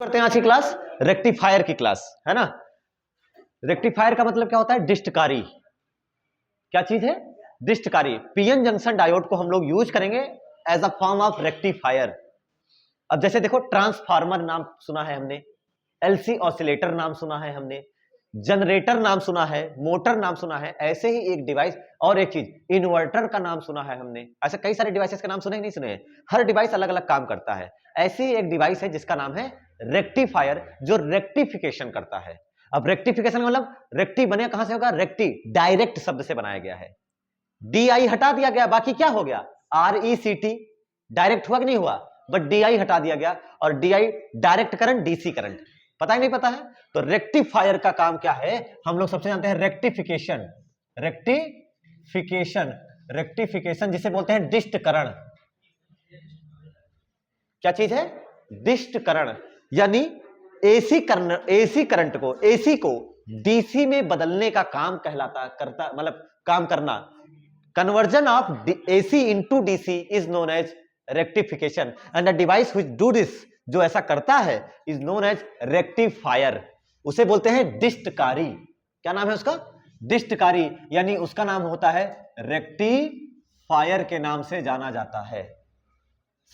करते हैं आज की क्लास रेक्टिफायर की क्लास है ना। रेक्टिफायर का मतलब क्या होता है? डिस्टकारी। क्या चीज है? डिस्टकारी। पीएन जंक्शन डायोड को हम लोग यूज करेंगे as a form of rectifier. अब जैसे देखो, ट्रांसफार्मर नाम सुना है हमने, एलसी ऑसिलेटर नाम सुना है हमने, जनरेटर नाम सुना है, मोटर नाम सुना है, ऐसे ही एक डिवाइस और एक चीज इन्वर्टर का नाम सुना है हमने। ऐसे कई सारे डिवाइसेस के नाम सुने नहीं सुने? हर डिवाइस अलग अलग काम करता है। ऐसे ही एक डिवाइस है जिसका नाम है रेक्टिफायर, जो रेक्टिफिकेशन करता है। अब रेक्टिफिकेशन मतलब रेक्टी बने कहां से होगा? रेक्टी डायरेक्ट शब्द से बनाया गया है। डी आई हटा दिया गया, बाकी क्या हो गया? RECT। डायरेक्ट हुआ कि नहीं हुआ? बट डी आई हटा दिया गया, और D I direct current, DC current. पता ही नहीं पता है? तो रेक्टिफायर का काम क्या है हम लोग सबसे जानते हैं, रेक्टिफिकेशन। रेक्टिफिकेशन, रेक्टिफिकेशन जिसे बोलते हैं डिस्टकरण। क्या चीज है? डिस्टकरण, यानी एसी करंट को, एसी को डीसी में बदलने का काम कहलाता करता, मतलब काम करना। Conversion of AC into DC is known as rectification, and the device which do this, जो ऐसा करता है, इज नोन एज रेक्टिफायर। उसे बोलते हैं डिस्टकारी। क्या नाम है उसका? डिस्टकारी, यानी उसका नाम होता है रेक्टिफायर के नाम से जाना जाता है।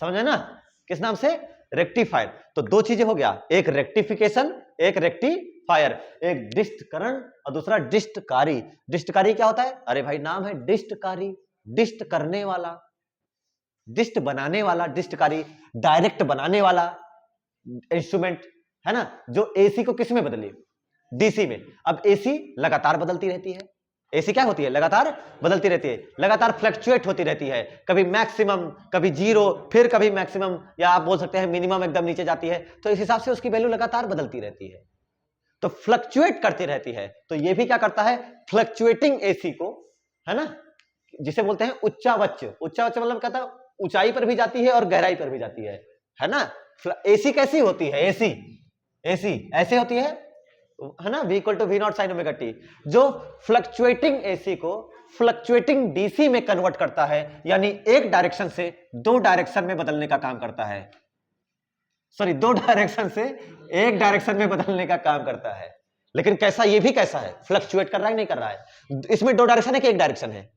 समझे ना? किस नाम से? रेक्टिफायर। तो दो चीजें हो गया, एक रेक्टिफिकेशन, एक रेक्टिफायर। एक डिस्टकरण और दूसरा डिस्टकारी। डिस्टकारी क्या होता है? अरे भाई नाम है डिस्टकारी, डिस्ट करने वाला, डिस्ट बनाने वाला, डिस्टकारी डायरेक्ट बनाने वाला इंस्ट्रूमेंट है ना, जो एसी को किस में बदले? डीसी में। अब एसी लगातार बदलती रहती है। एसी क्या होती है? लगातार बदलती रहती है, लगातार फ्लक्चुएट होती रहती है, कभी मैक्सिमम, कभी जीरो, फिर कभी मैक्सिमम, या आप बोल सकते हैं मिनिमम एकदम नीचे जाती है। तो इस हिसाब से उसकी वैल्यू लगातार बदलती रहती है, तो फ्लक्चुएट करती रहती है। तो ये भी क्या करता है? फ्लक्चुएटिंग एसी को, है ना, जिसे बोलते हैं उच्चावच्च। उच्चावच्च मतलब कहता है ऊंचाई पर भी जाती है और गहराई पर भी जाती है ना। एसी कैसी होती है? एसी एसी ऐसे होती है ना, V = V0 sin omega T, जो फ्लक्चुएटिंग एसी को फ्लक्चुएटिंग डीसी में कन्वर्ट करता है, यानी एक डायरेक्शन से दो डायरेक्शन में बदलने का काम करता है। सॉरी, दो डायरेक्शन से एक डायरेक्शन में बदलने का काम करता है। लेकिन कैसा? ये भी कैसा है? फ्लक्चुएट कर रहा है, नहीं कर रहा है? इसमें दो डायरेक्शन है कि एक डायरेक्शन है?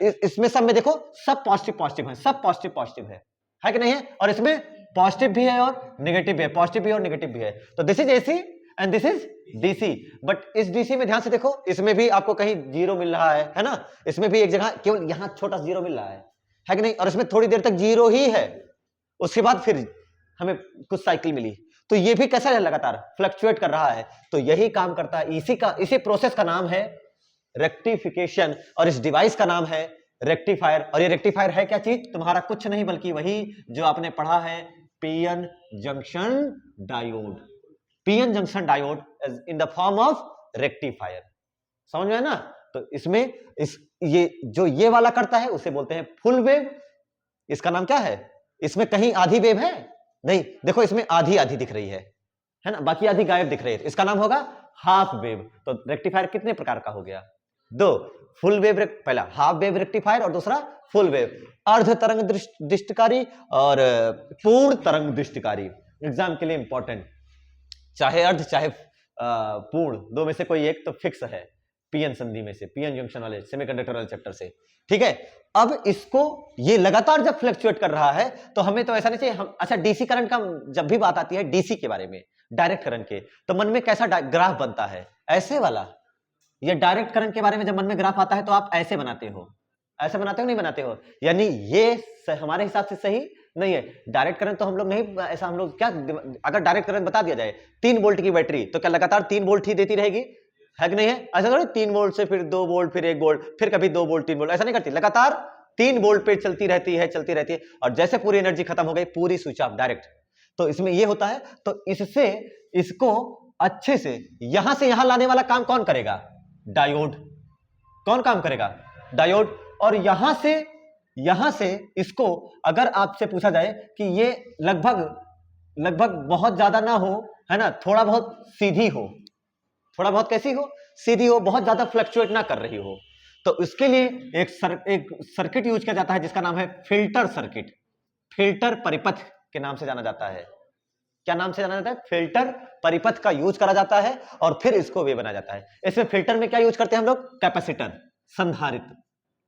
इसमें सब में देखो, सब पॉजिटिव पॉजिटिव है, सब पॉजिटिव पॉजिटिव है कि नहीं है? और इसमें पॉजिटिव भी है और नेगेटिव भी है, पॉजिटिव भी और नेगेटिव भी है। तो this is AC and this is DC. But इस डीसी में ध्यान से देखो, इसमें भी आपको कहीं जीरो मिल रहा है ना, इसमें भी एक जगह केवल यहां छोटा जीरो मिल रहा है कि नहीं? और इसमें थोड़ी देर तक जीरो ही है, उसके बाद फिर हमें कुछ साइकिल मिली। तो ये भी कैसा है? लगातार फ्लक्चुएट कर रहा है। तो यही काम करता है इसी प्रोसेस का नाम है रेक्टिफिकेशन, और इस डिवाइस का नाम है रेक्टिफायर। और ये रेक्टिफायर है क्या चीज? तुम्हारा कुछ नहीं बल्कि वही जो आपने पढ़ा है, PN junction diode. PN junction diode in the form of rectifier. समझ में है ना? तो इसमें ये वाला करता है उसे बोलते हैं फुल वेव। इसका नाम क्या है? इसमें कहीं आधी वेव है नहीं, देखो इसमें आधी आधी दिख रही है ना, बाकी आधी गायब दिख रही है। इसका नाम होगा हाफ वेव। तो रेक्टिफायर कितने प्रकार का हो गया? दो। फुल वेव, पहला हाफ वेव रेक्टिफायर और दूसरा फुल वेव। अर्ध तरंग दृष्टिकारी और पूर्ण तरंग दृष्टिकारी। एग्जाम के लिए इंपॉर्टेंट, चाहे अर्ध चाहे पूर्ण, दो में से कोई एक तो फिक्स है पीएन संधि में से, पीएन जंक्शन वाले सेमीकंडक्टर वाले चैप्टर से। ठीक है, अब इसको ये लगातार जब फ्लक्चुएट कर रहा है तो हमें तो ऐसा नहीं चाहिए हम। अच्छा, डीसी करंट का जब भी बात आती है, डीसी के बारे में, डायरेक्ट करंट के, तो मन में कैसा ग्राफ बनता है? ऐसे वाला। ये डायरेक्ट करंट के बारे में जब मन में ग्राफ आता है तो आप ऐसे बनाते हो, ऐसे बनाते हो नहीं बनाते हो? यानी ये हमारे हिसाब से सही नहीं है। डायरेक्ट करंट तो हम लोग नहीं, ऐसा हम लोग क्या, अगर डायरेक्ट करंट बता दिया जाए 3 वोल्ट की बैटरी, तो क्या लगातार 3 वोल्ट ही देती रहेगी? है कि नहीं है? ऐसा थोड़ी 3 वोल्ट से फिर 2 वोल्ट, फिर 1 वोल्ट, फिर कभी 2 वोल्ट 3 वोल्ट, ऐसा नहीं करती। लगातार 3 वोल्ट पे चलती रहती है, चलती रहती है, और जैसे पूरी एनर्जी खत्म हो गई, पूरी स्विच ऑफ डायरेक्ट। तो इसमें ये होता है। तो इससे इसको अच्छे से यहां से यहां लाने वाला काम कौन करेगा? डायोड। कौन काम करेगा? डायोड। और यहां से इसको अगर आपसे पूछा जाए कि ये लगभग बहुत ज्यादा ना हो, है ना, थोड़ा बहुत सीधी हो, थोड़ा बहुत कैसी हो? सीधी हो, बहुत ज्यादा फ्लक्चुएट ना कर रही हो, तो इसके लिए एक सर्किट यूज किया जाता है जिसका नाम है फिल्टर सर्किट। फिल्टर परिपथ के नाम से जाना जाता है। क्या नाम से जाना जाता है? फिल्टर परिपथ का यूज करा जाता है और फिर इसको वे बनाया जाता है। इसमें फिल्टर में क्या यूज करते हैं हम लोग? कैपेसिटर, संधारित्र।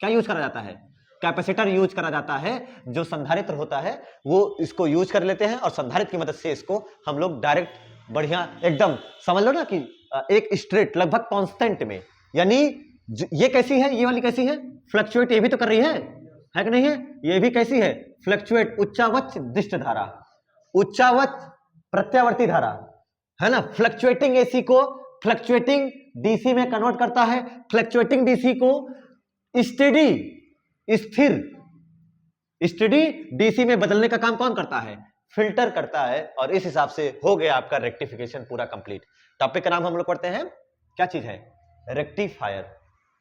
क्या यूज करा जाता है? कैपेसिटर यूज करा जाता है। जो संधारित्र होता है वो इसको यूज कर लेते हैं और संधारित्र की मदद से इसको हम लोग डायरेक्ट बढ़िया एकदम समझ लो ना कि एक स्ट्रेट लगभग कांस्टेंट में, यानी ये कैसी है? ये वाली कैसी है? फ्लक्चुएट। ये भी तो कर रही है कि नहीं है? ये भी कैसी है? फ्लक्चुएट। उच्चावच दिष्ट धारा, उच्चावच प्रत्यावर्ती धारा, है ना? फ्लक्चुएटिंग एसी को फ्लक्चुएटिंग डीसी में कन्वर्ट करता है, फ्लक्चुएटिंग डीसी को स्टेडी, स्थिर स्टेडी डीसी में बदलने का काम कौन करता है? फिल्टर करता है। और इस हिसाब से हो गया आपका रेक्टिफिकेशन पूरा कंप्लीट। टॉपिक का नाम हम लोग पढ़ते हैं, क्या चीज है? रेक्टिफायर।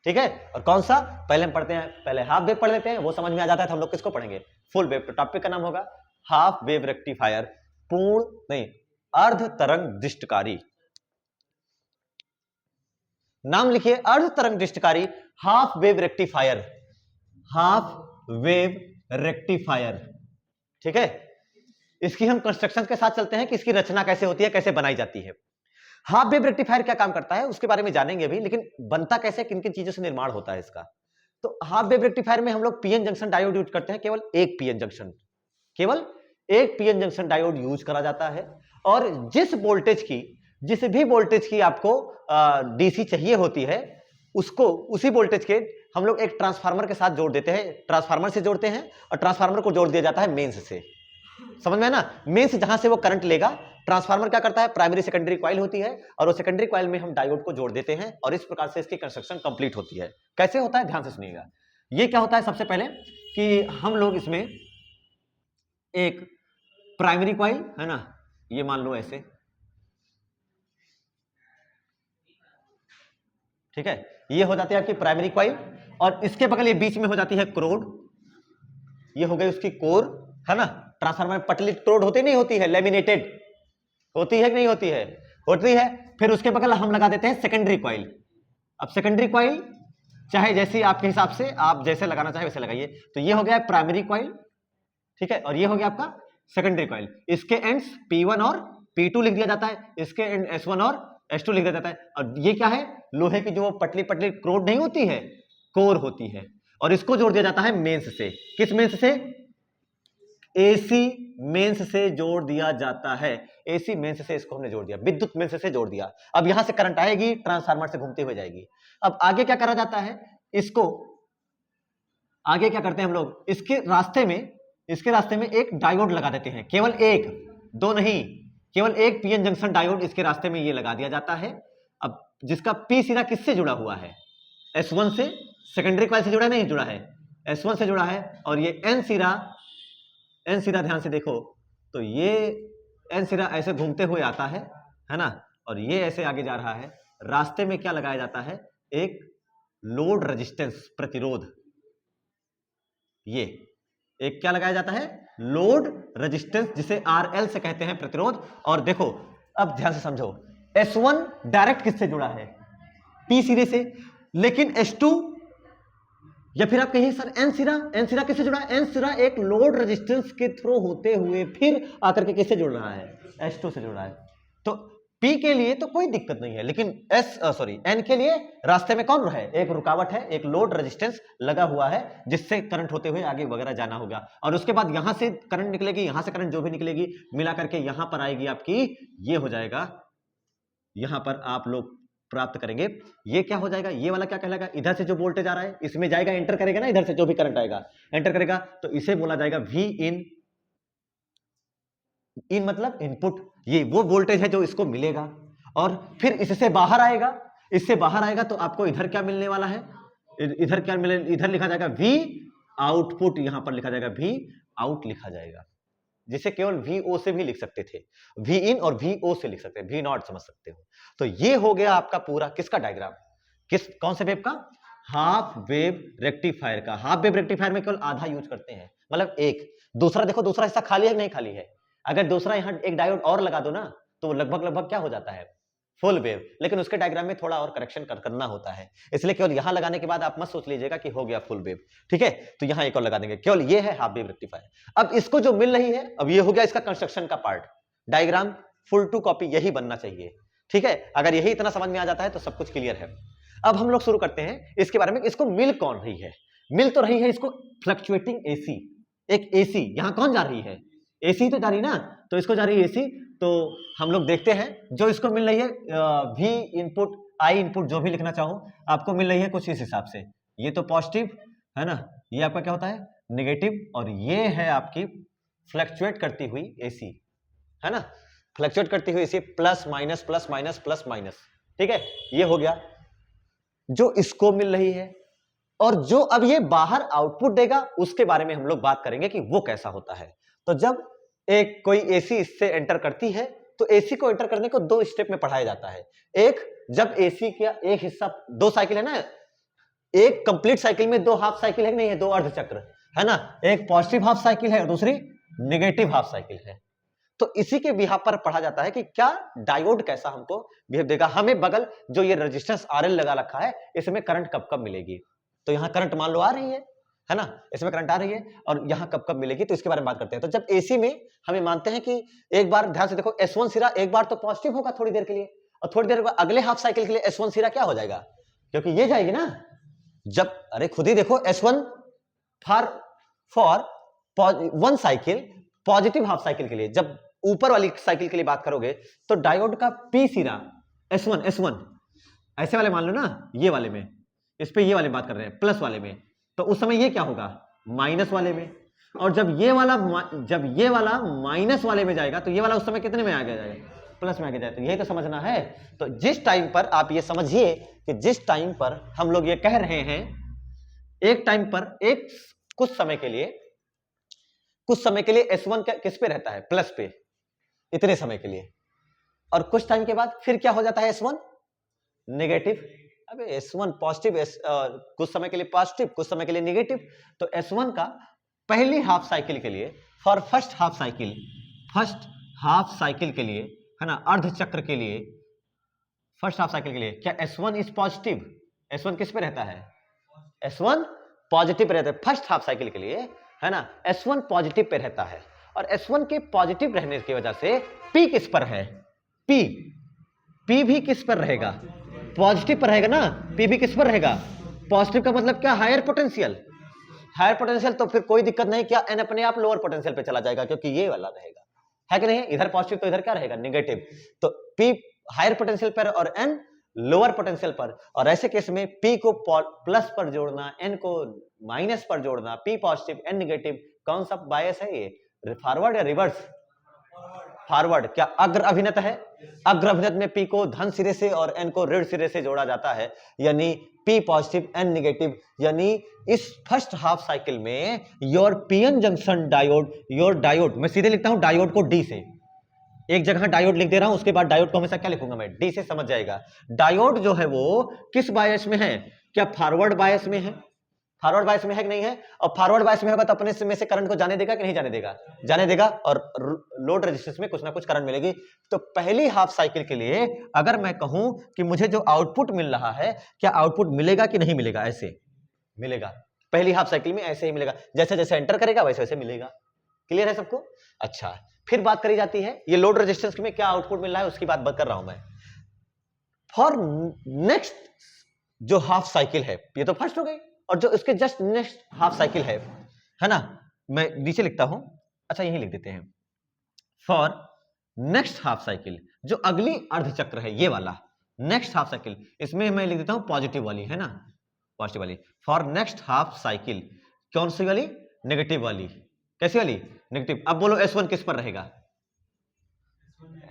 ठीक है। और कौन सा? पहले हम पढ़ते हैं, पहले हाफ वेव पढ़ लेते हैं, वो समझ में आ जाता है तो हम लोग किसको पढ़ेंगे? Full wave. तो टॉपिक का नाम होगा हाफ वेव रेक्टिफायर, पूर्ण नहीं अर्ध तरंग दृष्टकारी। नाम लिखिए, अर्ध तरंग दृष्टकारी half wave rectifier, half wave rectifier. ठीक है। इसकी हम कंस्ट्रक्शन के साथ चलते हैं कि इसकी रचना कैसे होती है, कैसे बनाई जाती है। हाफ वेव रेक्टिफायर क्या काम करता है उसके बारे में जानेंगे अभी, लेकिन बनता कैसे, किन किन चीजों से निर्माण होता है इसका। तो हाफ वेव रेक्टिफायर में हम लोग पीएन जंक्शन डायोड यूज करते हैं, केवल एक पीएन जंक्शन, केवल एक पीएन जंक्शन डायोड यूज करा जाता है। और जिस वोल्टेज की, जिस भी वोल्टेज की आपको डीसी चाहिए होती है, उसको उसी वोल्टेज के हम लोग एक ट्रांसफार्मर के साथ जोड़ देते हैं, ट्रांसफार्मर से जोड़ते हैं और ट्रांसफार्मर को जोड़ दिया जाता है मेंस से। समझ में है ना? मेंस जहां से वो करंट लेगा, ट्रांसफार्मर क्या करता है? प्राइमरी सेकेंडरी कॉइल होती है और वो सेकेंडरी कॉइल में हम डायोड को जोड़ देते हैं और इस प्रकार से इसकी कंस्ट्रक्शन कंप्लीट होती है। कैसे होता है ध्यान से सुनिएगा। ये क्या होता है? सबसे पहले कि हम लोग इसमें एक प्राइमरी कॉइल, है ना, ये मान लो ऐसे, ठीक है, ये हो जाती है आपकी प्राइमरी कॉइल और इसके बगल ये बीच में हो जाती है क्रोड, ये हो गई उसकी कोर, है ना। ट्रांसफार्मर में पतली क्रोड होती नहीं होती है, लेमिनेटेड होती है कि नहीं होती है? होती है। फिर उसके बगल हम लगा देते हैं सेकेंडरी कॉइल। अब सेकेंडरी कॉइल चाहे जैसी आपके हिसाब से आप जैसे लगाना चाहे वैसे लगाइए। तो ये हो गया प्राइमरी कॉइल, ठीक है, और ये हो गया आपका सेकेंडरी कॉइल। इसके एंड्स P1 और P2 लिख दिया जाता है, इसके एंड S1 और S2 लिख दिया जाता है। और ये क्या है? लोहे की जो पतली पतली क्रोड नहीं होती है, कोर होती है, और इसको जोड़ दिया जाता है मेंस से। किस मेंस से? एसी मेंस से जोड़ दिया जाता है। एसी मेंस से इसको हमने जोड़ दिया, विद्युत मेंस से जोड़ दिया। अब यहां से करंट आएगी, ट्रांसफार्मर से घूमते हुए जाएगी। अब आगे क्या करा जाता है? इसको आगे क्या करते हैं हम लोग? इसके रास्ते में एक डायोड लगा देते हैं, केवल एक, दो नहीं, केवल एक पीएन जंक्शन डायोड इसके रास्ते में ये लगा दिया जाता है। अब जिसका पी सिरा किससे जुड़ा हुआ है? S1 से, सेकेंडरी कॉइल से जुड़ा नहीं जुड़ा है, S1 से जुड़ा है। और ये एन सिरा ध्यान से देखो तो ये एन सिरा ऐसे घूमते हुए आता है ना, और ये ऐसे आगे जा रहा है। रास्ते में क्या लगाया जाता है? एक लोड रेजिस्टेंस, प्रतिरोध। ये एक क्या लगाया जाता है? लोड रेजिस्टेंस, जिसे RL से कहते हैं, प्रतिरोध। और देखो अब ध्यान से समझो, S1 डायरेक्ट किससे जुड़ा है? P सिरे से। लेकिन S2 या फिर आप कहिए सर एन सिरा किससे जुड़ा है? एन सिरा एक लोड रेजिस्टेंस के थ्रू होते हुए फिर आकर के किससे जुड़ रहा है? S2 से जुड़ रहा है। तो P के लिए तो कोई दिक्कत नहीं है, लेकिन एन के लिए रास्ते में कौन है? एक रुकावट है, एक लोड रेजिस्टेंस लगा हुआ है जिससे करंट होते हुए आगे वगैरह जाना होगा। और उसके बाद यहां से करंट निकलेगी, यहां से करंट जो भी निकलेगी मिला करके यहां पर आएगी आपकी, ये हो जाएगा, यहां पर आप लोग प्राप्त करेंगे। ये क्या हो जाएगा? ये वाला क्या कहलाएगा? इधर से जो वोल्टेज आ रहा है इसमें जाएगा, एंटर करेगा ना, इधर से जो भी करंट आएगा एंटर करेगा, तो इसे बोला जाएगा V इन मतलब इनपुट। ये वो वोल्टेज है जो इसको मिलेगा। और फिर इससे बाहर आएगा, इससे बाहर आएगा तो आपको इधर क्या मिलने वाला है? इधर क्या मिले? इधर लिखा जाएगा V आउटपुट, यहां पर लिखा जाएगा V आउट लिखा जाएगा, जिसे केवल VO से भी लिख सकते थे, V इन और VO से लिख सकते हैं, V नॉट समझ सकते हो। तो ये हो गया आपका पूरा किसका डायग्राम? कौन से वेव का? हाफ वेव रेक्टिफायर का। हाफ वेव रेक्टिफायर में केवल आधा यूज करते हैं, मतलब एक। दूसरा देखो, दूसरा हिस्सा खाली है कि नहीं खाली है? अगर दूसरा यहां एक डायोड और लगा दो ना तो लगभग क्या हो जाता है? Full wave. लेकिन उसके डायग्राम में थोड़ा और करेक्शन करना होता है, इसलिए केवल यहां लगाने के बाद आप मत सोच लीजिएगा कि हो गया फुल वेव, ठीक है। तो यहां एक और लगा देंगे, केवल ये है हाफ वेव रेक्टिफायर। अब इसको जो मिल रही है, अब ये हो गया इसका कंस्ट्रक्शन का part, diagram full to copy यही बनना चाहिए, ठीक है। अगर यही इतना समझ में आ जाता है तो सब कुछ क्लियर है। अब हम लोग शुरू करते हैं इसके बारे में, इसको मिल कौन रही है। मिल तो रही है इसको फ्लक्चुएटिंग एसी, एक एसी यहां कौन जा रही है, एसी तो जा रही ना, तो इसको जा रही है एसी। तो हम लोग देखते हैं जो इसको मिल रही है वी इनपुट आई इनपुट जो भी लिखना चाहो आपको मिल रही है कुछ इस हिसाब से। ये तो पॉजिटिव है ना, ये आपका क्या होता है नेगेटिव, और ये है आपकी फ्लक्चुएट करती हुई एसी, है ना, फ्लक्चुएट करती हुई AC, plus minus plus minus plus minus, ठीक है। ये हो गया जो इसको मिल रही है। और जो अब ये बाहर आउटपुट देगा उसके बारे में हम लोग बात करेंगे कि वो कैसा होता है। तो जब एक कोई एसी इससे एंटर करती है तो एसी को एंटर करने को दो स्टेप में पढ़ाया जाता है। एक, जब एसी का एक हिस्सा, दो साइकिल है ना, एक कंप्लीट साइकिल में दो हाफ साइकिल है नहीं है, दो अर्धचक्र है ना, एक पॉजिटिव हाफ साइकिल है और दूसरी नेगेटिव हाफ साइकिल है। तो इसी के बिहाफ पर पढ़ा जाता है कि क्या डायोड कैसा हमको बिहेव देगा। हमें बगल जो ये रेजिस्टेंस आरएल लगा रखा है इसमें करंट कब कब मिलेगी, तो यहां करंट मान लो आ रही है ना, इसमें करंट आ रही है और यहां कब कब मिलेगी, तो इसके बारे में बात करते हैं। तो जब एसी में हमें मानते हैं कि एक बार ध्यान से देखो S1 सिरा एक बार तो पॉजिटिव होगा थोड़ी देर के लिए, और थोड़ी देर बाद अगले हाफ साइकिल के लिए S1 सिरा क्या हो जाएगा, क्योंकि ये जाएगी ना। जब अरे खुद ही देखो S1 for one cycle positive half cycle के लिए, जब ऊपर वाली साइकिल के लिए बात करोगे तो डायोड का पी सिरा S1 ऐसे वाले मान लो ना, ये वाले में, इस पे ये वाले बात कर रहे हैं प्लस वाले में, तो उस समय ये क्या होगा माइनस वाले में। और जब ये वाला माइनस वाले में जाएगा तो ये वाला उस समय कितने में आ गया जाएगा, प्लस में आ गया जाएगा। तो यही तो समझना है। तो जिस टाइम पर आप ये समझिए कि जिस टाइम पर हम लोग ये कह रहे हैं, एक टाइम पर एक कुछ समय के लिए S1 किस पे रहता है, प्लस पे, इतने समय के लिए, और कुछ टाइम के बाद फिर क्या हो जाता है S1 नेगेटिव। अबे S1 पॉजिटिव, कुछ समय के लिए पॉजिटिव कुछ समय के लिए नेगेटिव। तो S1 का पहली हाफ साइकिल के लिए, फॉर फर्स्ट हाफ साइकिल के लिए है ना, अर्ध चक्र के लिए, फर्स्ट हाफ साइकिल के लिए क्या S1 इज पॉजिटिव, S1 किस पे रहता है, S1 पॉजिटिव पे रहता है फर्स्ट हाफ साइकिल के लिए, है ना, S1 पॉजिटिव पे रहता है। और S1 के पॉजिटिव रहने की वजह से P किस पर है, P भी किस पर रहेगा, पॉजिटिव पर रहेगा ना, P भी किस पर रहेगा, पॉजिटिव का मतलब क्या, हायर पोटेंशियल, तो फिर कोई दिक्कत नहीं, क्या N अपने आप लोअर पोटेंशियल पे चला जाएगा, क्योंकि ये वाला रहेगा, है कि नहीं, इधर पॉजिटिव तो इधर क्या रहेगा नेगेटिव। तो P हायर पोटेंशियल पर और N लोअर पोटेंशियल पर, और ऐसे केस में P को प्लस पर जोड़ना, N को माइनस पर जोड़ना, P पॉजिटिव N नेगेटिव, कौन सा बायस है ये, फॉरवर्ड या रिवर्स, फॉरवर्ड। क्या अग्र अभिनत है, अग्र अभिनत में P को धन सिरे से और N को ऋण सिरे से जोड़ा जाता है, यानी P पॉजिटिव N नेगेटिव। यानी इस फर्स्ट हाफ साइकिल में योर पीएन जंक्शन डायोड, मैं सीधे लिखता हूं डायोड को D से, एक जगह डायोड लिख दे रहा हूं, उसके बाद डायोड को हमेशा क्या लिखूंगा मैं, D से, समझ जाएगा। डायोड जो है वो किस बायस में है, क्या फॉरवर्ड बायस में है, फॉरवर्ड बायस में है कि नहीं है, और फॉरवर्ड बायस में होगा तो अपने में से करंट को जाने देगा कि नहीं जाने देगा, जाने देगा, और लोड रेजिस्टेंस में कुछ ना कुछ करंट मिलेगी। तो पहली हाफ साइकिल के लिए अगर मैं कहूं कि मुझे जो आउटपुट मिल रहा है, क्या आउटपुट मिलेगा कि नहीं मिलेगा, ऐसे मिलेगा, पहली हाफ साइकिल में ऐसे ही मिलेगा, जैसे जैसे एंटर करेगा वैसे वैसे मिलेगा। क्लियर है सबको। अच्छा, फिर बात करी जाती है ये लोड रेजिस्टेंस में क्या आउटपुट मिल रहा है, उसकी बात कर रहा हूं मैं। फॉर नेक्स्ट जो हाफ साइकिल है, ये तो फर्स्ट हो गई, और जो इसके जस्ट नेक्स्ट हाफ साइकिल है ना, मैं नीचे लिखता हूं, अच्छा यही लिख देते हैं, फॉर नेक्स्ट हाफ साइकिल, जो अगली अर्धचक्र है ये वाला नेक्स्ट हाफ साइकिल, इसमें मैं लिख देता हूं पॉजिटिव वाली, है ना, पॉजिटिव वाली, फॉर नेक्स्ट हाफ साइकिल, कौन सी वाली, नेगेटिव वाली, कैसी वाली, नेगेटिव। अब बोलो S1 किस पर रहेगा,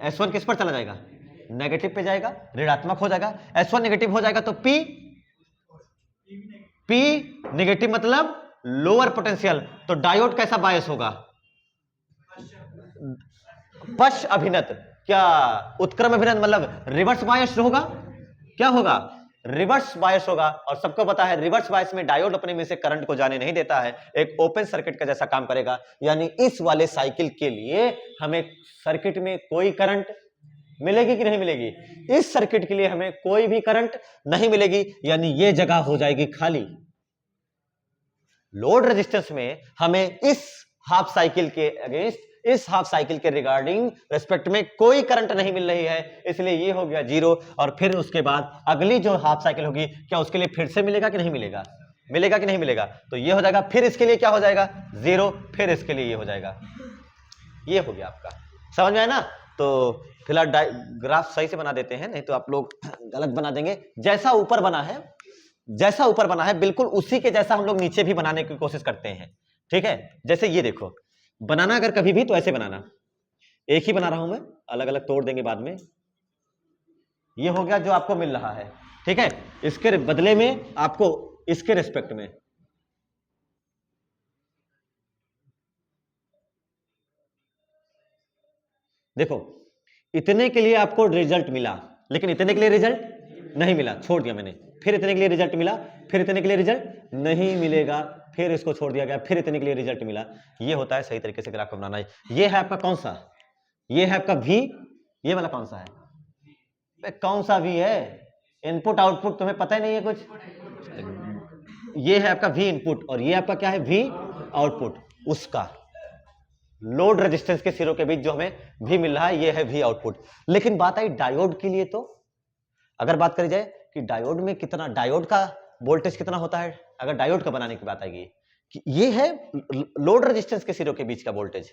S1 किस पर चला जाएगा, नेगेटिव पे जाएगा, ऋणात्मक हो जाएगा, S1 नेगेटिव हो जाएगा तो P नेगेटिव मतलब लोअर पोटेंशियल, तो डायोड कैसा बायस होगा, पश्च अभिनत, क्या उत्क्रम अभिनत मतलब रिवर्स बायस होगा, क्या होगा, रिवर्स बायस होगा। और सबको पता है रिवर्स बायस में डायोड अपने में से करंट को जाने नहीं देता है, एक ओपन सर्किट का जैसा काम करेगा। यानी इस वाले साइकिल के लिए हमें सर्किट में कोई करंट मिलेगी कि नहीं मिलेगी, इस सर्किट के लिए हमें कोई भी करंट नहीं मिलेगी, यानी ये जगह हो जाएगी खाली। लोड रेजिस्टेंस में हमें इस हाफ साइकिल के अगेंस्ट इस हाफ साइकिल के रिगार्डिंग रेस्पेक्ट में कोई करंट नहीं मिल रही है, इसलिए ये हो गया जीरो। और फिर उसके बाद अगली जो हाफ साइकिल होगी, क्या उसके लिए फिर से मिलेगा कि नहीं मिलेगा, मिलेगा कि नहीं मिलेगा, तो ये हो जाएगा। फिर इसके लिए क्या हो जाएगा, जीरो, फिर इसके लिए ये हो जाएगा। ये हो गया आपका, समझ में आया ना। तो फिलहाल ग्राफ सही से बना देते हैं, नहीं तो आप लोग गलत बना देंगे। जैसा ऊपर बना है, जैसा ऊपर बना है बिल्कुल उसी के जैसा हम लोग नीचे भी बनाने की कोशिश करते हैं, ठीक है। जैसे ये देखो, बनाना अगर कभी भी तो ऐसे बनाना, एक ही बना रहा हूं मैं, अलग अलग तोड़ देंगे बाद में। ये हो गया जो आपको मिल रहा है, ठीक है। इसके बदले में आपको इसके रिस्पेक्ट में देखो, इतने के लिए आपको रिजल्ट मिला, लेकिन इतने के लिए रिजल्ट नहीं मिला, छोड़ दिया मैंने। फिर इतने के लिए रिजल्ट मिला, फिर इतने के लिए रिजल्ट नहीं मिलेगा, फिर इसको छोड़ दिया गया, फिर इतने के लिए रिजल्ट मिला। ये होता है सही तरीके से ग्राफ को बनाना है। ये है आपका कौन सा, ये है आपका V, ये वाला कौन सा है, कौन सा V है, इनपुट आउटपुट तुम्हें पता ही नहीं है कुछ। ये है आपका V इनपुट और ये आपका क्या है, V आउटपुट। उसका लोड रेजिस्टेंस के सिरों के बीच जो हमें V मिल रहा है, ये है V आउटपुट। लेकिन बात आई डायोड के लिए, तो अगर बात करी जाए कि डायोड में कितना, डायोड का वोल्टेज कितना होता है, अगर डायोड का बनाने की बात आएगी कि ये है लोड रेजिस्टेंस के सिरों के बीच का वोल्टेज।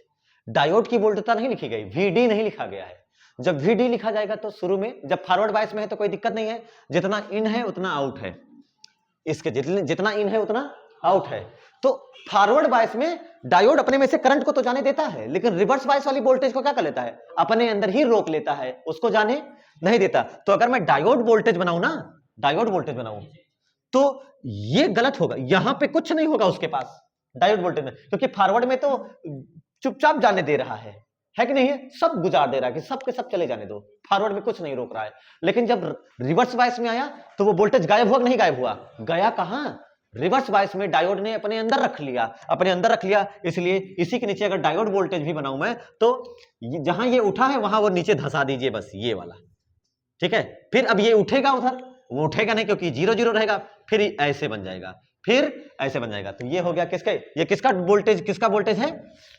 डायोड की वोल्टता नहीं लिखी गई, VD नहीं लिखा गया है। जब VD लिखा जाएगा तो शुरू में जब फॉरवर्ड बायस में है तो कोई दिक्कत नहीं है, जितना इन है उतना आउट है, इसके जितना इन है उतना आउट है। तो फॉरवर्ड बायस में डायोड अपने में से करंट को तो जाने देता है, लेकिन रिवर्स बायस वाली वोल्टेज को क्या कर लेता है, अपने अंदर ही रोक लेता है, उसको जाने नहीं देता। तो अगर मैं डायोड वोल्टेज बनाऊं ना, डायोड वोल्टेज बनाऊं, तो ये गलत होगा, यहां पे कुछ नहीं होगा उसके पास डायोड वोल्टेज में, क्योंकि फॉरवर्ड में तो चुपचाप जाने दे रहा है कि नहीं है, सब गुजार दे रहा है कि सब के सब चले जाने दो, फॉरवर्ड में कुछ नहीं रोक रहा है। लेकिन जब रिवर्स बायस में आया तो वो वोल्टेज गायब हुआ कि नहीं गायब हुआ, गया कहां, रिवर्स बायस में डायोड ने अपने अंदर रख लिया, अपने अंदर रख लिया। इसलिए इसी के नीचे अगर डायोड वोल्टेज भी बनाऊं मैं, तो जहां ये उठा है वहां वो नीचे धसा दीजिए, बस ये वाला, ठीक है। फिर अब ये उठेगा उधर, वो उठेगा नहीं क्योंकि 0 0 रहेगा, फिर ऐसे बन जाएगा, फिर ऐसे बन जाएगा। तो ये हो गया किसके, ये किसका वोल्टेज, किसका वोल्टेज है,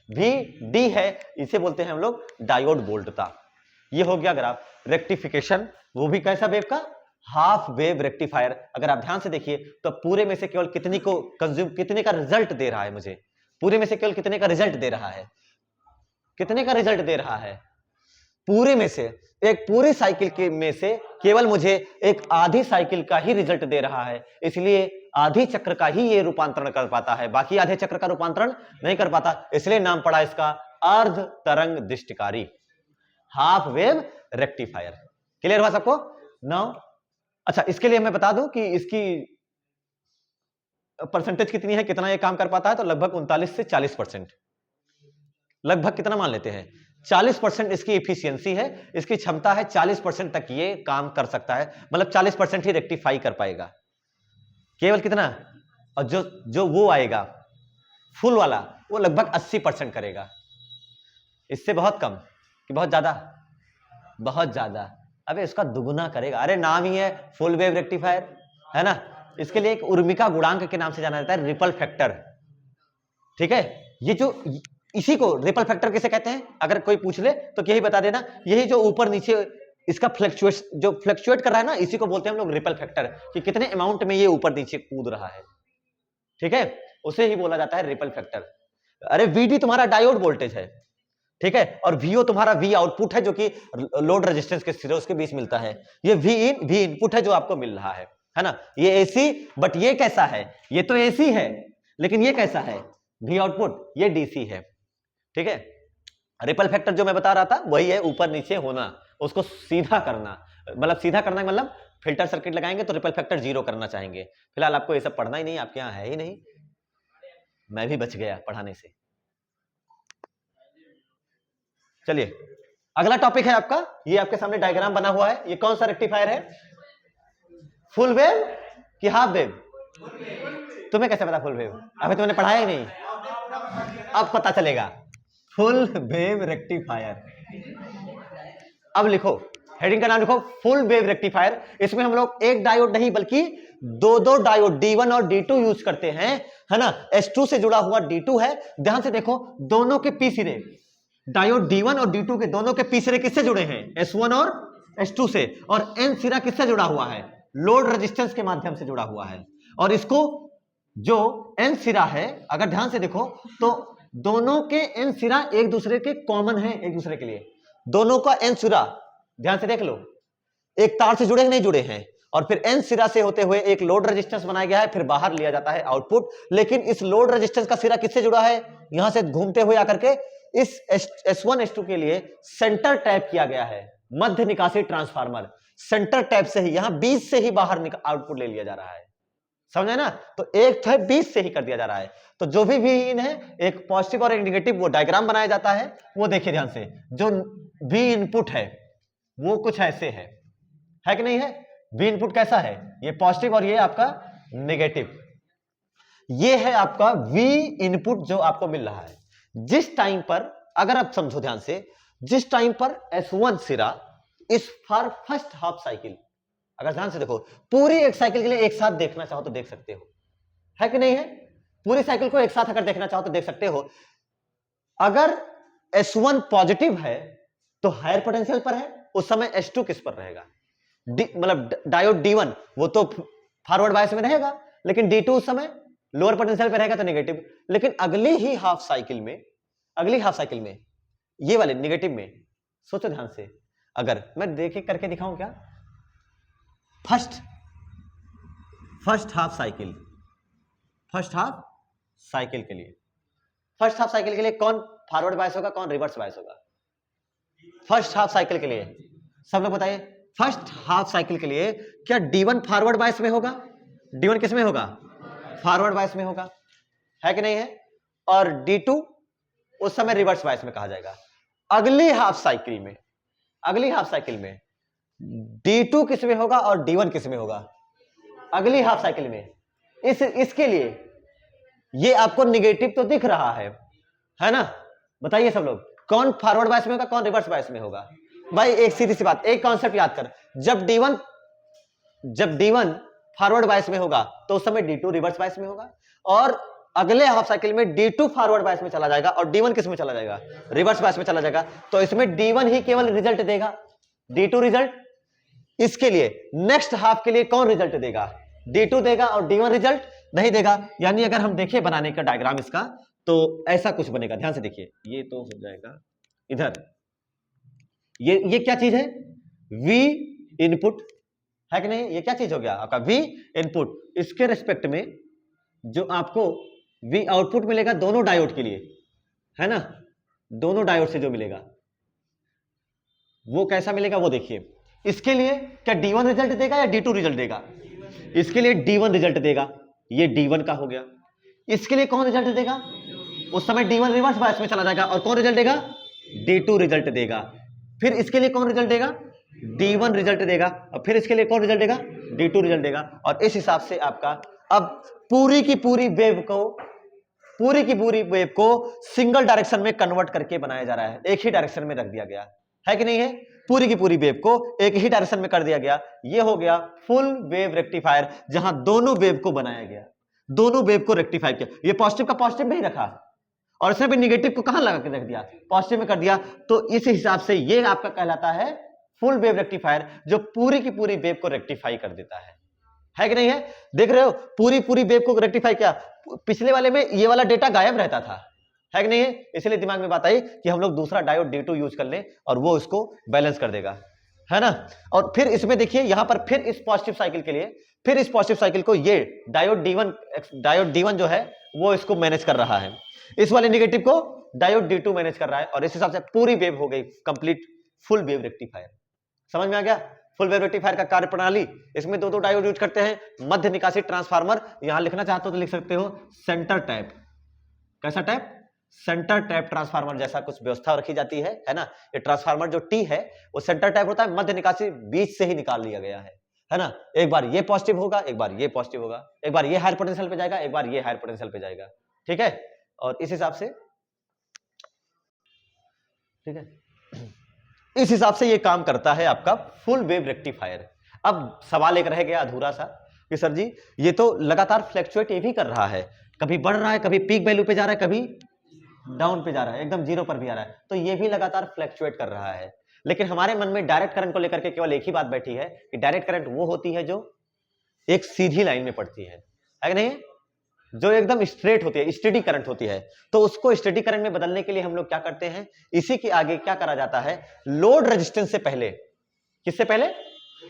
VD है, इसे बोलते हैं हम लोग डायोड वोल्टता। ये हो गया ग्राफ। रेक्टिफिकेशन, वो भी कैसा वेव का, हाफ वेव रेक्टिफायर। अगर आप ध्यान से देखिए तो पूरे में से केवल कितनी को कंज्यूम, कितने का रिजल्ट दे रहा है मुझे, पूरे में से केवल कितने का रिजल्ट दे रहा है, कितने का रिजल्ट दे रहा है, पूरे में से, एक पूरी साइकिल के में से केवल मुझे एक आधी साइकिल का ही रिजल्ट दे रहा है। इसलिए आधी चक्र का ही ये रूपांतरण कर पाता है, बाकी आधे चक्र का रूपांतरण नहीं कर पाता, इसलिए नाम पड़ा इसका अर्ध तरंग दृष्टिकारी, हाफ वेव रेक्टिफायर। क्लियर हुआ सबको नाउ। अच्छा, इसके लिए मैं बता दूं कि इसकी परसेंटेज कितनी है, कितना ये काम कर पाता है, तो लगभग 39 से 40%, लगभग कितना मान लेते हैं, 40% इसकी एफिशिएंसी है, इसकी क्षमता है 40% तक ये काम कर सकता है, मतलब 40% ही रेक्टिफाई कर पाएगा, केवल कितना। और जो वो आएगा फुल वाला, वो लगभग 80% करेगा, इससे बहुत कम कि बहुत ज्यादा, बहुत ज्यादा, अबे इसका दुगुना करेगा। अरे नाम ही है फुल वेव रेक्टिफायर, है ना। इसके लिए एक उर्मिका गुणांक के नाम से जाना जाता है, रिपल फैक्टर, ठीक है। ये जो, इसी को रिपल फैक्टर किसे कहते हैं, अगर कोई पूछ ले तो यही बता देना, यही जो ऊपर नीचे इसका जो फ्लक्चुएट कर रहा है ना, इसी को बोलते हैं हम लोग रिपल फैक्टर, कि कितने अमाउंट में ये ऊपर नीचे कूद रहा है, ठीक है, उसे ही बोला जाता है रिपल फैक्टर। अरे VD तुम्हारा डायोड वोल्टेज है, ठीक है, और VO तुम्हारा V आउटपुट है, जो कि लोड रेजिस्टेंस के सिरे उसके बीच मिलता है। ये V इनपुट है जो आपको मिल रहा है ना। ये AC, बट ये कैसा है, ये तो AC है, लेकिन ये कैसा है, V आउटपुट, ये DC है, ठीक है। रिपल फैक्टर जो मैं बता रहा था वही है, ऊपर नीचे होना, उसको सीधा करना, मतलब सीधा करना मतलब फिल्टर सर्किट लगाएंगे तो रिपल फैक्टर 0 करना चाहेंगे। फिलहाल आपको ये सब पढ़ना ही नहीं, आपके यहाँ है ही नहीं, मैं भी बच गया पढ़ाने से। चलिए अगला टॉपिक है आपका, ये आपके सामने डायग्राम बना हुआ है, ये कौन सा रेक्टिफायर है, फुल वेव कि हाफ वेव, तुम्हें कैसे पता फुल वेव, अभी तुमने पढ़ाया ही नहीं, अब पता चलेगा, फुल वेव रेक्टिफायर। अब लिखो, हेडिंग का नाम लिखो फुल वेव रेक्टिफायर। इसमें हम लोग एक डायोड नहीं बल्कि दो डायोड D1 और D2 यूज करते हैं, है ना। S2 से जुड़ा हुआ D2 है, ध्यान से देखो, दोनों के P सिरे, डायोड D1 और D2 के दोनों के पी सिरे किससे जुड़े हैं? S1 और S2 से। और N सिरा किससे जुड़ा हुआ है? लोड रेजिस्टेंस के माध्यम से जुड़ा हुआ है। और इसको जो N सिरा है, अगर ध्यान से देखो तो दोनों के N सिरा एक दूसरे के कॉमन है, एक दूसरे के लिए दोनों का N सिरा ध्यान से देख लो, एक तार से जुड़े नहीं जुड़े हैं। और फिर N सिरा से होते हुए एक लोड रेजिस्टेंस बनाया गया है, फिर बाहर लिया जाता है आउटपुट। लेकिन इस लोड रेजिस्टेंस का सिरा किससे जुड़ा है? यहां से घूमते हुए आकर के इस S1 S2 के लिए सेंटर टैप किया गया है, मध्य निकासी ट्रांसफार्मर। सेंटर टैप से ही यहां बीच से ही बाहर आउटपुट ले लिया जा रहा है, समझे ना? तो एक है बीच से ही कर दिया जा रहा है। तो जो भी इन है, एक पॉजिटिव और एक नेगेटिव, वो डायग्राम बनाया जाता है। वो देखिए ध्यान से, जो V इनपुट है वो कुछ ऐसे है कि नहीं है? V इनपुट कैसा है? ये पॉजिटिव और ये आपका नेगेटिव। ये है आपका V इनपुट जो आपको मिल रहा है। जिस टाइम पर, अगर आप समझो ध्यान से, जिस टाइम पर S1 सिरा इस फॉर फर्स्ट हाफ साइकिल, अगर ध्यान से देखो, पूरी एक साइकिल के लिए एक साथ देखना चाहो तो देख सकते हो, है कि नहीं है? पूरी साइकिल को एक साथ अगर देखना चाहो तो देख सकते हो। अगर S1 पॉजिटिव है तो हायर पोटेंशियल पर है, उस समय S2 किस पर रहेगा? मतलब डायोड D1 वो तो फॉरवर्ड बायस में रहेगा, लेकिन D2 उस समय लोअर पोटेंशियल पे रहेगा तो नेगेटिव। लेकिन अगली हाफ साइकिल में ये वाले नेगेटिव में, सोचो ध्यान से, अगर मैं देखे करके दिखाऊं क्या? फर्स्ट हाफ साइकिल के लिए कौन फॉरवर्ड बायस होगा, कौन रिवर्स बायस होगा? फर्स्ट हाफ साइकिल के लिए सब लोग बताइए, फर्स्ट हाफ साइकिल के लिए क्या D1 फॉरवर्ड बायस में होगा? D1 किस में होगा? फॉरवर्ड बायस में होगा, है कि नहीं है? और D2 उस समय रिवर्स बायस में कहा जाएगा। अगली हाफ साइकिल में D2 किस में होगा और D1 किस में होगा? अगली हाफ साइकिल में। इसके लिए ये आपको नेगेटिव तो दिख रहा है ना? बताइए सब लोग, कौन फॉरवर्ड बायस में होगा, कौन रिवर्स बायस में होगा? भाई एक सीधी सी बात, एक कॉन्सेप्ट याद कर, जब D1 फॉरवर्ड बायस में होगा तो उस समय D2 रिवर्स बायस में होगा, और अगले हाफ साइकिल में D2 फॉरवर्ड बायस में चला जाएगा और D1 किस में चला जाएगा? रिवर्स बायस में चला जाएगा। तो इसमें D1 ही केवल रिजल्ट देगा, D2 रिजल्ट। इसके लिए नेक्स्ट हाफ के लिए कौन रिजल्ट देगा? D2 देगा और D1 रिजल्ट नहीं देगा। यानी अगर हम देखें बनाने का डायग्राम इसका, तो ऐसा कुछ बनेगा। ध्यान से देखिए, ये तो हो जाएगा इधर, ये क्या चीज है? V इनपुट, है कि नहीं? ये क्या चीज हो गया आपका? V input. इसके रिस्पेक्ट में जो आपको V आउटपुट मिलेगा दोनों डायोड के लिए, है ना? दोनों डायोड से जो मिलेगा वो कैसा मिलेगा वो देखिए। इसके लिए क्या D1 रिजल्ट देगा या D2 रिजल्ट देगा? इसके लिए D1 रिजल्ट देगा, ये D1 का हो गया। इसके लिए कौन रिजल्ट देगा? उस समय D1 रिवर्स बायस में चला जाएगा, और कौन रिजल्ट देगा? D2 रिजल्ट देगा। फिर इसके लिए कौन रिजल्ट देगा? D1 रिजल्ट देगा। और फिर इसके लिए कौन रिजल्ट देगा? D2 रिजल्ट देगा। और इस हिसाब से आपका अब पूरी की पूरी वेव को सिंगल डायरेक्शन में कन्वर्ट करके बनाया जा रहा है, एक ही डायरेक्शन में रख दिया गया है कि नहीं है? पूरी की पूरी वेव को एक ही डायरेक्शन में कर दिया गया। ये हो गया फुल वेव रेक्टिफायर, जहां दोनों वेव को बनाया गया, दोनों वेव को रेक्टिफाई किया। ये पॉजिटिव का पॉजिटिव नहीं रखा, और इसने भी निगेटिव को कहां लगा के रख दिया? पॉजिटिव में कर दिया। तो इस हिसाब से ये आपका कहलाता है फुल वेव रेक्टिफायर, जो पूरी की पूरी वेव को रेक्टिफाई कर देता है कि नहीं है? देख रहे हो, पूरी पूरी वेव को रेक्टिफाई किया। पिछले वाले में ये वाला डेटा गायब रहता था, है कि नहीं है? इसलिए दिमाग में बात आई कि हम लोग दूसरा डायोड D2 यूज कर लें और वो इसको बैलेंस कर देगा, है ना? और फिर इसमें देखिए यहां पर फिर इस पॉजिटिव साइकिल को ये डायोड D1 जो है वो इसको मैनेज कर रहा है, इस वाले नेगेटिव को डायोड D2 मैनेज कर रहा है। और इस हिसाब से पूरी वेव हो गई कंप्लीट फुल वेव रेक्टिफायर। समझ में आ गया? फुल वेव रेक्टिफायर का कार्य प्रणाली, इसमें दो डायोड यूज करते हैं, मध्य निकासी ट्रांसफार्मर। यहां लिखना चाहते हो तो लिख सकते हो सेंटर टैप। कैसा टैप? सेंटर टैप ट्रांसफार्मर जैसा कुछ व्यवस्था रखी जाती है ना? ये ट्रांसफार्मर जो T है वो सेंटर टैप होता है, मध्य निकासी बीच से ही निकाल लिया गया है ना? एक बार ये पॉजिटिव होगा, एक बार ये पॉजिटिव होगा, एक बार ये हायर पोटेंशियल पे जाएगा, एक बार ये हायर पोटेंशियल पे जाएगा, ठीक है? और इस हिसाब से, ठीक है, इस हिसाब से ये काम करता है आपका फुल वेव रेक्टिफायर। अब सवाल एक रह गया अधूरा सा कि सर जी ये तो लगातार फ्लैक्चुएट ये भी कर रहा है, कभी बढ़ रहा है, कभी पीक वैल्यू पे जा रहा है, कभी डाउन पे जा रहा है, एकदम जीरो पर भी आ रहा है, तो ये भी लगातार फ्लैक्चुएट कर रहा है। लेकिन हमारे मन में डायरेक्ट करंट को लेकर के केवल एक ही बात बैठी है कि डायरेक्ट करंट वो होती है जो एक सीधी लाइन में पड़ती है कि नहीं, जो एकदम स्ट्रेट होती है, स्टेडी करंट होती है। तो उसको स्टेडी करंट में बदलने के लिए हम लोग क्या करते हैं, इसी के आगे क्या करा जाता है, लोड रेजिस्टेंस से पहले, किससे पहले,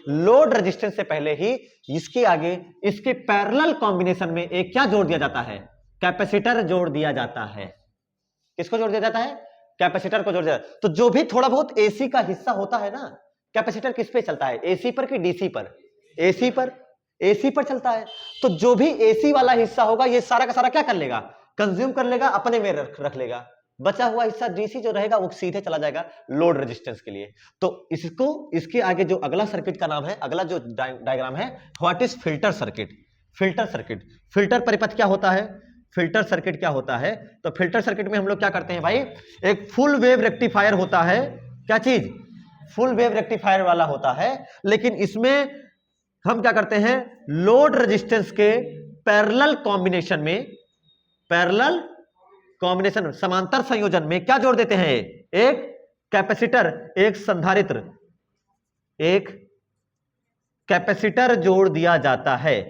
लोड रेजिस्टेंस से पहले ही इसके आगे इसके पैरेलल कॉम्बिनेशन में एक क्या जोड़ दिया जाता है, कैपेसिटर जोड़ दिया जाता है। किसको जोड़ दिया जाता है, कैपेसिटर को जोड़ दिया जाता है। तो जो भी थोड़ा बहुत एसी का हिस्सा होता है ना, कैपेसिटर किस पे चलता है, एसी पर कि डीसी पर, एसी पर, एसी पर चलता है। तो जो भी एसी वाला हिस्सा होगा ये सारा का सारा क्या कर लेगा, कंज्यूम कर लेगा, अपने में रख लेगा। बचा हुआ हिस्सा डीसी जो रहेगा वो सीधे चला जाएगा लोड रेजिस्टेंस के लिए। तो इसको, इसके आगे जो अगला सर्किट का नाम है, अगला जो डायग्राम है, what is filter circuit. Filter circuit, filter परिपथ क्या होता है, फिल्टर सर्किट क्या होता है, तो फिल्टर सर्किट में हम लोग क्या करते हैं भाई, एक फुल वेव रेक्टिफायर होता है, क्या चीज, फुल वेव रेक्टिफायर वाला होता है। लेकिन इसमें हम क्या करते हैं, लोड रेजिस्टेंस के पैरेलल कॉम्बिनेशन में, पैरेलल कॉम्बिनेशन समांतर संयोजन में क्या जोड़ देते हैं, एक कैपेसिटर, एक संधारित्र, एक कैपेसिटर जोड़ दिया जाता है,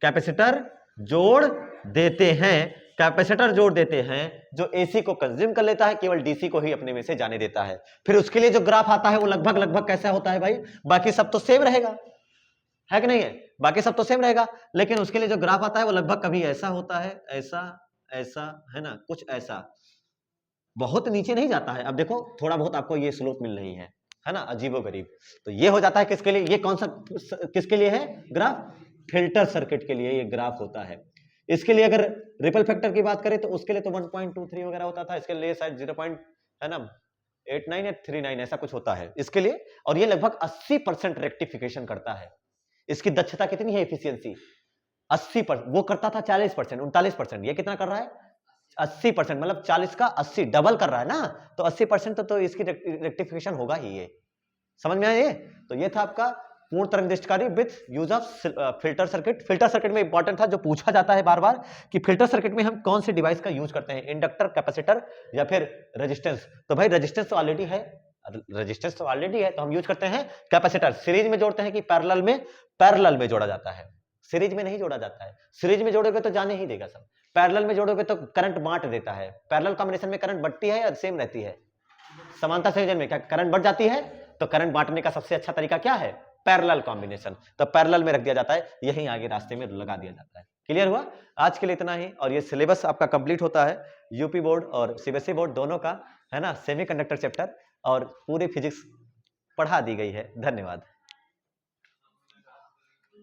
कैपेसिटर जोड़ देते हैं, कैपेसिटर जोड़ देते हैं जो एसी को कंज्यूम कर लेता है, केवल डीसी को ही अपने में से जाने देता है। फिर उसके लिए जो ग्राफ आता है वो लगभग लगभग कैसा होता है भाई, बाकी सब तो सेम रहेगा, है कि नहीं है, बाकी सब तो सेम रहेगा, लेकिन उसके लिए जो ग्राफ आता है वो लगभग कभी ऐसा होता है, ऐसा, ऐसा, है ना, कुछ ऐसा, बहुत नीचे नहीं जाता है। अब देखो थोड़ा बहुत आपको ये स्लोप मिल रही है ना, अजीबोगरीब। तो ये हो जाता है किसके लिए, ये कौन सा किसके लिए है ग्राफ, फिल्टर सर्किट के लिए ये ग्राफ होता है। इसके लिए अगर रिपल फैक्टर की बात करें तो उसके लिए तो 1.23 वगैरह होता था, इसके लिए शायद 0. है ना 89 या 39 ऐसा कुछ होता है इसके लिए। और ये लगभग 80% रेक्टिफिकेशन करता है। इसकी दक्षता कितनी है, एफिशिएंसी 80%, वो करता था 40%, 39%, ये कितना कर रहा है 80%, मतलब 40 का 80 डबल कर रहा है ना, तो 80% तो इसकी रेक्टिफिकेशन होगा ही। ये समझ में आया ये। तो ये था आपका पूर्ण तरंगदैर्घ्यकारी with use of filter circuit. Filter circuit में इंपॉर्टेंट था, जो पूछा जाता है बार बार कि फिल्टर सर्किट में हम कौन से डिवाइस का यूज करते हैं, इंडक्टर, कैपेसिटर या फिर रेजिस्टेंस। तो भाई रेजिस्टेंस तो ऑलरेडी है, रेजिस्टेंस तो ऑलरेडी है, तो हम यूज करते हैं कैपेसिटर। सीरीज में जोड़ते हैं कि पैरेलल में, पैरेलल में जोड़ा जाता है, सीरीज में नहीं जोड़ा जाता है। सीरीज में जोड़ोगे तो जाने ही देगा सब, पैरेलल में जोड़ोगे तो करंट बांट देता है। पैरेलल कॉम्बिनेशन में करंट बढ़ती है या सेम रहती है, समांतर संयोजन में क्या करंट बढ़ जाती है। तो करंट बांटने का सबसे अच्छा तरीका क्या है, पैरेलल कॉम्बिनेशन। तो पैरेलल में रख दिया जाता है, यहीं आगे रास्ते में लगा दिया जाता है। क्लियर हुआ, आज के लिए इतना ही। और ये सिलेबस आपका कंप्लीट होता है यूपी बोर्ड और सीबीएसई बोर्ड दोनों का, है ना, सेमीकंडक्टर चैप्टर और पूरी फिजिक्स पढ़ा दी गई है। धन्यवाद।